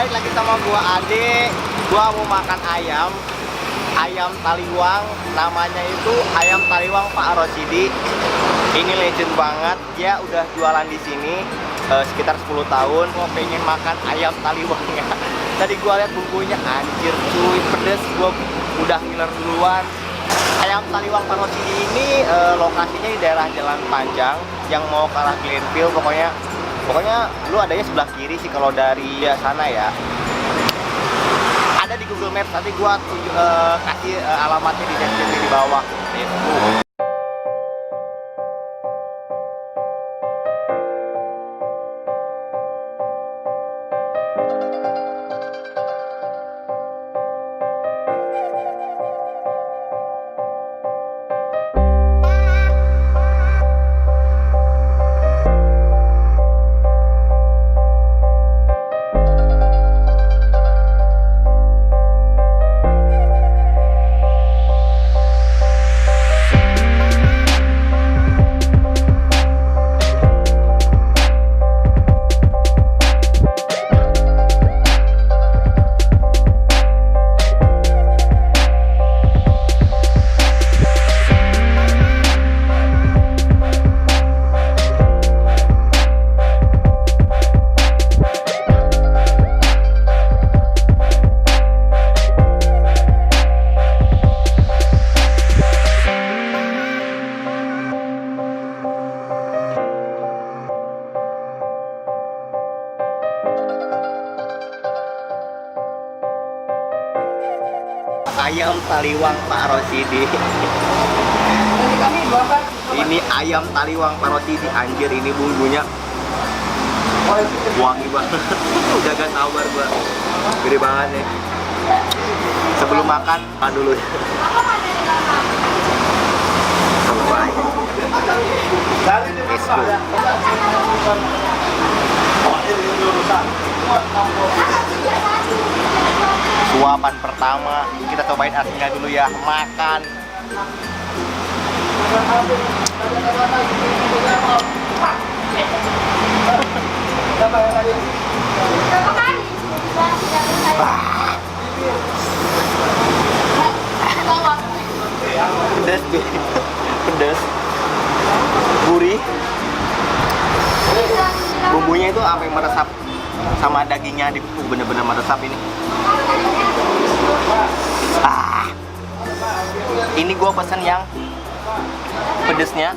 balik lagi sama gua Ade. Gua mau makan ayam taliwang. Namanya itu ayam taliwang Pak Rosidi. Ini legend banget. Dia udah jualan di sini sekitar 10 tahun. Gua pengen makan ayam taliwangnya. Tadi gua lihat bumbunya, anjir cuy, pedes. Gua udah ngiler duluan. Ayam taliwang Pak Rosidi ini lokasinya di daerah Jalan Panjang yang mau ke arah Glenville. Pokoknya lu adanya sebelah kiri sih kalau dari sana ya. Ada di Google Maps, nanti gua kasih alamatnya di deskripsi di bawah. Ayam taliwang Pak Rosidi. Ini ayam taliwang Pak Rosidi, anjir ini bumbunya wangi banget. Udah gak sabar gua. Gede banget nih. Sebelum makan dulu. Let's go. Suapan pertama, kita cobain aslinya dulu ya. Makan. Pedas tuh. Pedas. Gurih. Bumbunya itu sampai meresap sama dagingnya, bener-bener meresap ini. Ini gue pesen yang pedesnya.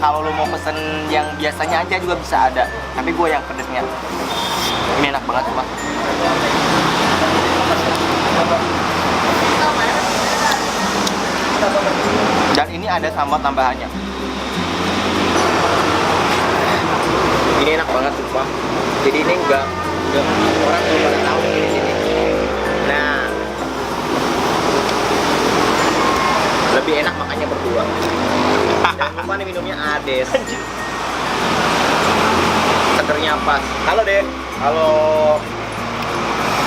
Kalau lo mau pesen yang biasanya aja juga bisa ada, tapi gue yang pedesnya. Ini enak banget cuma. Dan ini ada sambal tambahannya. Ini enak banget sumpah. Jadi ini enggak orang belum pada tahu di sini. Nah, lebih enak makanya berdua. Jangan lupa nih minumnya Ades. Segernya pas. Halo Dek. Halo.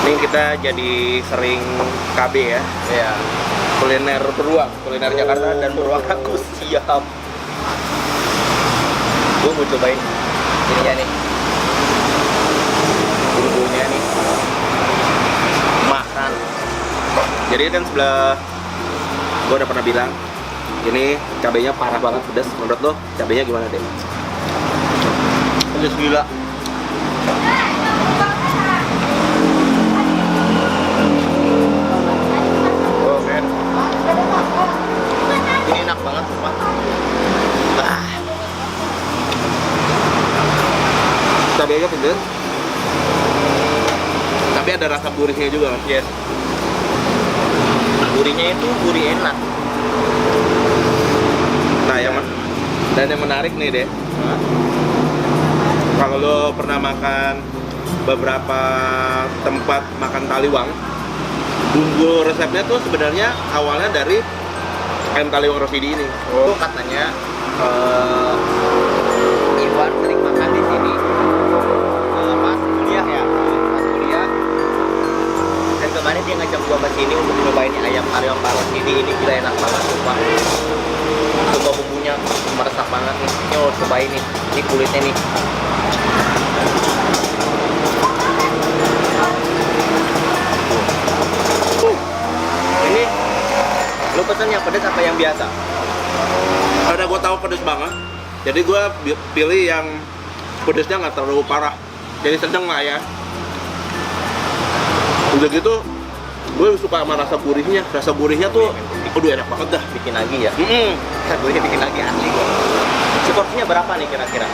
Ini kita jadi sering KB ya. Iya. Kuliner beruang, kuliner Jakarta dan beruang aku siap. Gue mau cobain ininya nih. Bumbunya nih. Makan. Jadi kan sebelah gue udah pernah bilang ini cabenya parah banget pedas. Menurut lo cabenya gimana deh? Pedas gila. Oh men, ini enak banget sumpah. Cabenya pedas, tapi ada rasa gurihnya juga mas. Yes. Gurihnya itu gurih enak. Nah ya mas, dan yang menarik nih deh, kalau lo pernah makan beberapa tempat makan taliwang, bumbu resepnya tuh sebenarnya awalnya dari ayam taliwang Rosidi ini. Oh. Katanya Iwan sering makan di sini pas kuliah ya, pas kuliah. Dan kemarin dia ngajak gua ke sini untuk nyobain ayam taliwang Pak Rosidi. Ini gila enak banget sumpah. Coba bumbunya meresap banget nih. Ini lo cobain nih. Ini kulitnya nih. pedas apa yang biasa? Karena gue tahu pedas banget, jadi gue pilih yang pedasnya nggak terlalu parah, jadi sedang lah ya. Udah gitu, gue suka sama rasa gurihnya. Rasa gurihnya tuh, aduh enak banget dah. Bikin lagi ya? Rasa gurihnya bikin lagi asli kok. Seporsinya berapa nih kira-kira?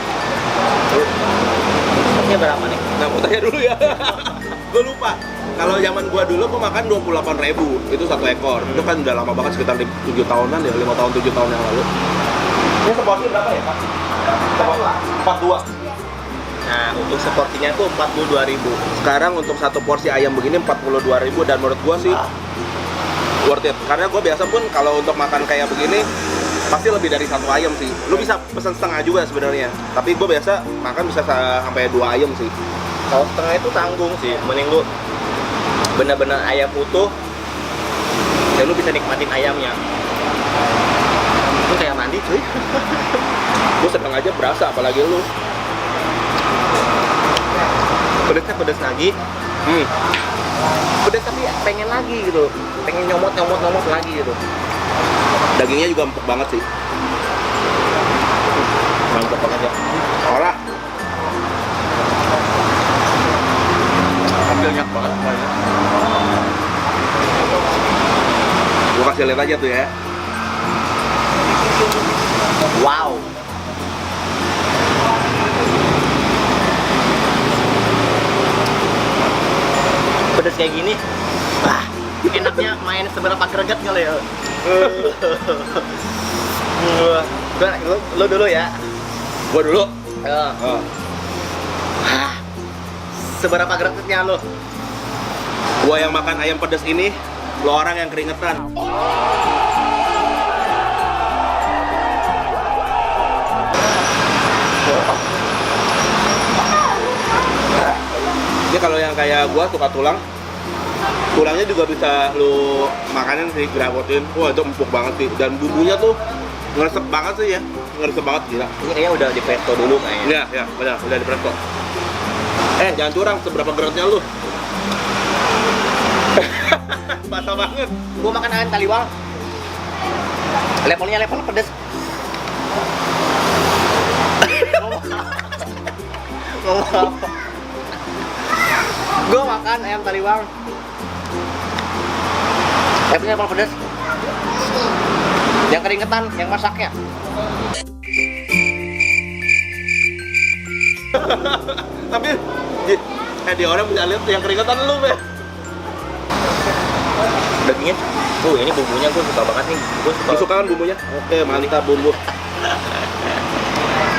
Seporsinya berapa nih? Nah, mau tanya dulu ya. Gue lupa. Kalau zaman gua dulu gua makan 28.000 itu satu ekor. Itu kan udah lama banget, sekitar 7 tahunan ya, 5 tahun 7 tahun yang lalu. Ini seporsi berapa ya, Pak? 42. Nah, untuk seporsinya tuh 42.000. Sekarang untuk satu porsi ayam begini 42.000 dan menurut gua sih worth it. Karena gua biasa pun kalau untuk makan kayak begini pasti lebih dari satu ayam sih. Lu bisa pesan setengah juga sebenarnya. Tapi gua biasa makan bisa sampai 2 ayam sih. Kalau setengah itu tanggung sih, mending lu bener-bener ayam utuh dan lu bisa nikmatin ayamnya. Itu kayak mandi cuy. Gue sedang aja berasa, apalagi lu. Pedasnya pedas lagi. Pedas tapi pengen lagi gitu, pengen nyomot lagi gitu. Dagingnya juga empuk banget sih. Mantap banget ya. Olah. Banyak banget. Gue kasih lihat aja tuh ya. Wow. Pedas kayak gini. Wah, enaknya main seberapa greget kali ya. Lu dulu ya. Gue dulu. Seberapa gregetnya lo? Gua yang makan ayam pedas ini, lo orang yang keringetan. Ini kalau yang kayak gua suka tulangnya juga bisa lu makanin sih, gerabotin. Wah, itu empuk banget sih. Dan bumbunya tuh ngeresep banget sih ya, ngeresep banget gila. Ini kayaknya udah di presto dulu kayaknya. Iya, benar, udah di presto. Jangan curang, seberapa geraknya lu? Basah banget. Gua makan ayam taliwang. Levelnya level pedes. Gua makan ayam taliwang. Levelnya level pedes. Yang keringetan, yang masaknya. Tapi di orang bisa lihat yang keringetan lu, Be. Dagingnya, ini bumbunya gue suka banget nih. Gue suka. Lu suka kan bumbunya? Oke, mantap bumbu.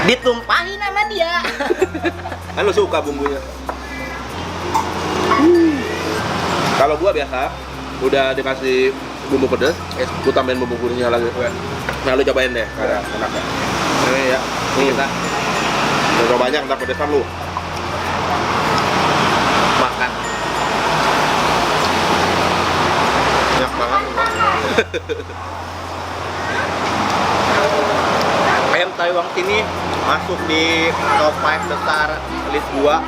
Ditumpahin sama dia. Kan lu suka bumbunya. Kalau gua biasa udah dikasih bumbu pedas, gua tambahin bumbu gurihnya lagi. Nah, lu cobain deh, kayak enaknya. Ini ya, ini kita. Udah banyak ntar pedesan lu. Makan. Banyak banget. Ayam taliwang sini masuk di top 5 besar list gua.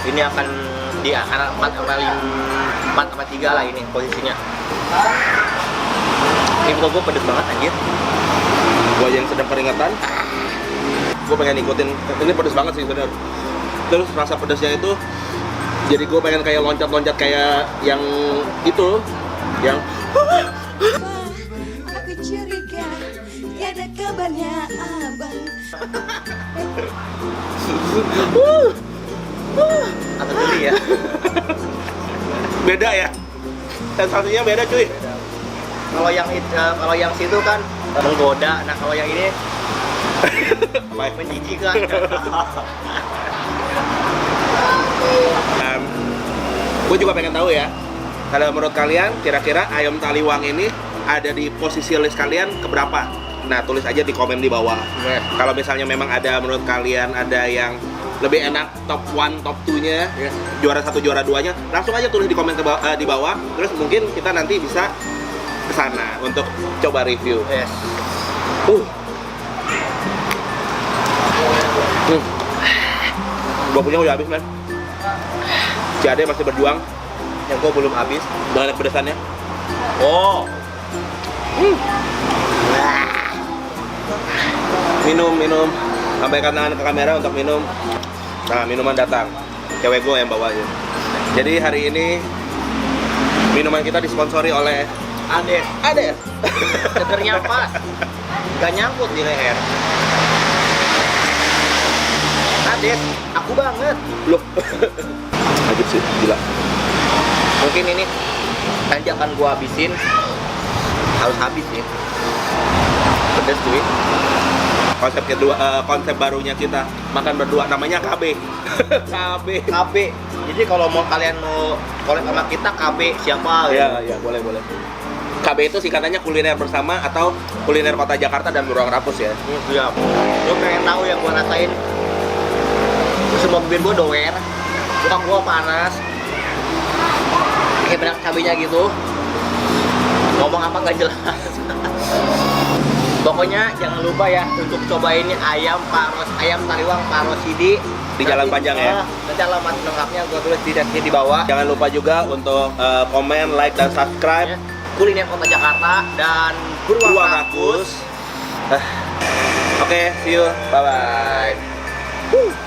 Ini akan di antara 4 sama 3 lah ini posisinya. Ini menurut gua pedes banget anjir. Gua yang sedang keringetan, gua pengen ikutin. Ini pedes banget sih bener. Terus rasa pedesnya itu jadi gua pengen kayak loncat-loncat kayak yang itu, yang aku curiga tiada kabarnya abang. Atau dulu ya. beda ya. Sensasinya beda cuy. Kalau yang situ kan menggoda, nah kalau yang ini menjijikan. Gue juga pengen tahu ya, kalau menurut kalian kira-kira ayam taliwang ini ada di posisi list kalian keberapa? Nah, tulis aja di komen di bawah. Kalau misalnya memang ada menurut kalian ada yang lebih enak top 1, top 2-nya, juara 1, juara 2-nya, langsung aja tulis di komen di bawah. Terus mungkin kita nanti bisa ke sana untuk coba review. Yes. Gua punya udah habis, men. Si Ade masih berjuang. Yang gua belum habis. Banyak pedesannya. Oh. Minum. Sampaikan tangan ke kamera untuk minum. Nah, minuman datang. Cewek gue yang bawain. Jadi hari ini minuman kita disponsori oleh Ades. Segernya pas. Gak nyangkut di leher. Ades, aku banget. loh. Ajib sih, gila. Mungkin ini nanti akan gua habisin. Harus habis ya. Pedes cuy. Konsep kedua, konsep barunya kita makan berdua namanya KB. KB. KB. Jadi kalau mau kalian mau collab sama kita KB siapa? Ya, boleh. KB itu singkatannya kuliner bersama atau kuliner kota Jakarta dan Ruang Rapus ya. Iya. Lo pengen tahu yang gua rasain? Semua bibir gua doer, muka gua panas, kayak banyak cabenya gitu. Ngomong apa gak jelas. Pokoknya jangan lupa ya untuk cobain ayam taliwang Pak Rosidi Di Jalan Panjang ya. Nanti alamat lengkapnya gua tulis di deskripsi di bawah. Jangan lupa juga untuk komen, like, dan subscribe. Kuliner kota Jakarta dan Ruang Rakus. Oke, see you. Bye-bye.